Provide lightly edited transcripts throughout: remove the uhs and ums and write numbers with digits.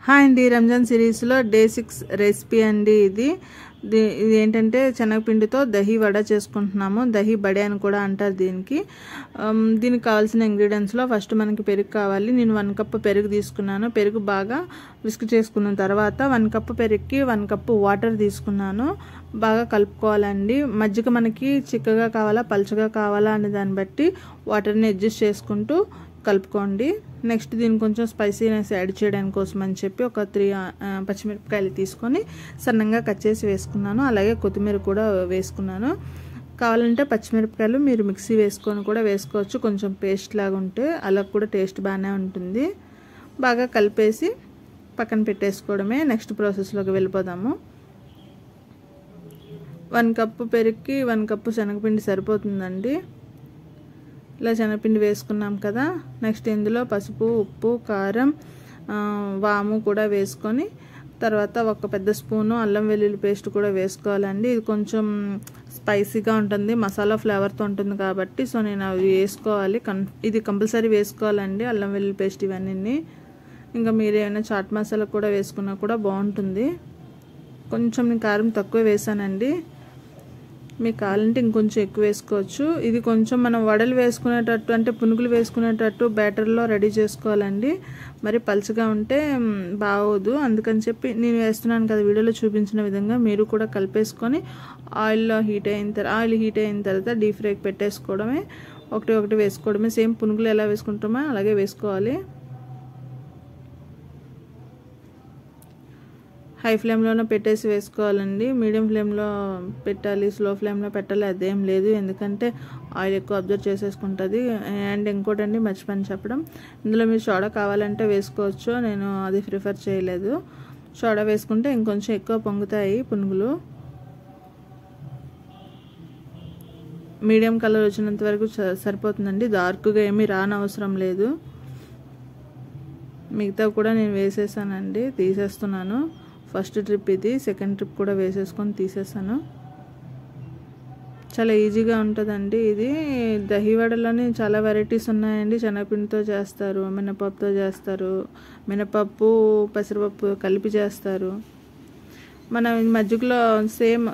Hi అండి, రంజాన్ సిరీస్లో day 6 recipe అండి. ఇది ఏంటంటే శనగపిండితో దహీ వడ చేసుకుంటున్నాము. దహీ బడే అని కూడా అంటారు దీనికి. దీనికి కావాల్సిన ఇంగ్రీడియంట్స్లో ఫస్ట్ మనకి పెరుగు కావాలి. నేను 1 కప్ పెరుగు తీసుకున్నాను. పెరుగు బాగా విస్క్ చేసుకున్న తర్వాత 1 కప్ పెరుగుకి 1 కప్ వాటర్ తీసుకున్నాను. బాగా కలుపుకోవాలండి. మజ్జిగ మనకి చిక్కగా కావాలా పలుచగా కావాలా అనే దాన్ని బట్టి వాటర్ని అడ్జస్ట్ చేసుకుంటూ కలుపుకోండి. నెక్స్ట్ దీనికి కొంచెం స్పైసీనెస్ యాడ్ చేయడానికి కోసం అని చెప్పి ఒక 3 పచ్చిమిరపకాయలు తీసుకొని సన్నంగా కట్ చేసి వేసుకున్నాను. అలాగే కొత్తిమీర కూడా వేసుకున్నాను. కావాలంటే పచ్చిమిరపకాయలు మీరు మిక్సీ వేసుకొని కూడా వేసుకోవచ్చు. కొంచెం పేస్ట్ లాగా ఉంటే అలా కూడా టేస్ట్ బాగానే ఉంటుంది. బాగా కలిపేసి పక్కన పెట్టేసుకోవడమే. నెక్స్ట్ ప్రాసెస్లోకి వెళ్ళిపోదాము. 1 కప్పు పెరుగుకి 1 కప్పు శనగపిండి సరిపోతుందండి. ఇలా శనగపిండి వేసుకున్నాం కదా. నెక్స్ట్ ఇందులో పసుపు, ఉప్పు, కారం, వాము కూడా వేసుకొని తర్వాత ఒక పెద్ద స్పూను అల్లం వెల్లుల్లి పేస్ట్ కూడా వేసుకోవాలండి. ఇది కొంచెం స్పైసీగా ఉంటుంది, మసాలా ఫ్లేవర్తో ఉంటుంది కాబట్టి సో నేను అవి వేసుకోవాలి. ఇది కంపల్సరీ వేసుకోవాలండి, అల్లం వెల్లుల్లి పేస్ట్ ఇవన్నీ. ఇంకా మీరు ఏమైనా చాట్ మసాలా కూడా వేసుకున్నా కూడా బాగుంటుంది. కొంచెం నేను కారం తక్కువ వేసానండి. మీకు కావాలంటే ఇంకొంచెం ఎక్కువ వేసుకోవచ్చు. ఇది కొంచెం మనం వడలు వేసుకునేటట్టు అంటే పునుగులు వేసుకునేటట్టు బ్యాటర్లో రెడీ చేసుకోవాలండి. మరి పలుచగా ఉంటే బాగోదు. అందుకని చెప్పి నేను వేస్తున్నాను కదా వీడియోలో చూపించిన విధంగా మీరు కూడా కలిపేసుకొని ఆయిల్ హీట్ అయిన తర్వాత డీప్ ఫ్రైకి పెట్టేసుకోవడమే. ఒకటి వేసుకోవడమే. సేమ్ పునుగులు ఎలా వేసుకుంటామో అలాగే వేసుకోవాలి. హై ఫ్లేమ్లోనే పెట్టేసి వేసుకోవాలండి. మీడియం ఫ్లేమ్లో పెట్టాలి, స్లో ఫ్లేమ్లో పెట్టాలి అదేం లేదు. ఎందుకంటే ఆయిల్ ఎక్కువ అబ్జర్వ్ చేసేసుకుంటుంది. అండ్ ఇంకోటండి మర్చిపోయాను చెప్పడం, ఇందులో మీరు సోడా కావాలంటే వేసుకోవచ్చు. నేను అది ప్రిఫర్ చేయలేదు. సోడా వేసుకుంటే ఇంకొంచెం ఎక్కువ పొంగుతాయి పునుగులు. మీడియం కలర్ వచ్చినంత వరకు సరిపోతుందండి. డార్క్గా ఏమీ రానవసరం లేదు. మిగతా కూడా నేను వేసేసానండి, తీసేస్తున్నాను. ఫస్ట్ ట్రిప్ ఇది, సెకండ్ ట్రిప్ కూడా వేసేసుకొని తీసేసాను. చాలా ఈజీగా ఉంటుందండి. ఇది దహీ వడలోని చాలా వెరైటీస్ ఉన్నాయండి. శనగపిండితో చేస్తారు, మినపప్పుతో చేస్తారు, మినపప్పు పెసరపప్పు కలిపి చేస్తారు. మనం మజ్జిగలో సేమ్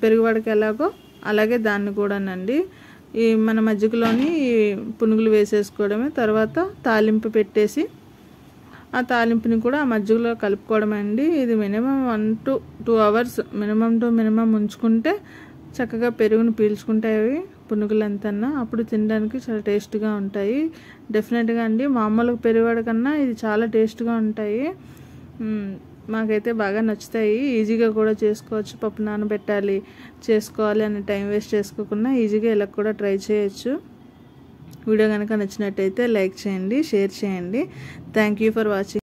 పెరుగు వడకి ఎలాగో అలాగే దాన్ని కూడానండి మన మజ్జిగలోని పునుగులు వేసేసుకోవడమే. తర్వాత తాలింపు పెట్టేసి ఆ తాలింపుని కూడా ఆ మజ్జిగలో కలుపుకోవడం అండి. ఇది మినిమం 1 to 2 hours మినిమం ఉంచుకుంటే చక్కగా పెరుగును పీల్చుకుంటాయి పునుగులంతా. అప్పుడు తినడానికి చాలా టేస్ట్గా ఉంటాయి. డెఫినెట్గా అండి మామూలుగా పెరుగు కన్నా ఇది చాలా టేస్ట్గా ఉంటాయి. మాకైతే బాగా నచ్చుతాయి. ఈజీగా కూడా చేసుకోవచ్చు. పప్పు నానబెట్టాలి చేసుకోవాలి అని టైం వేస్ట్ చేసుకోకుండా ఈజీగా ఇలా కూడా ట్రై చేయొచ్చు. వీడియో కనుక నచ్చినట్టయితే లైక్ చేయండి, షేర్ చేయండి. Thank you for watching.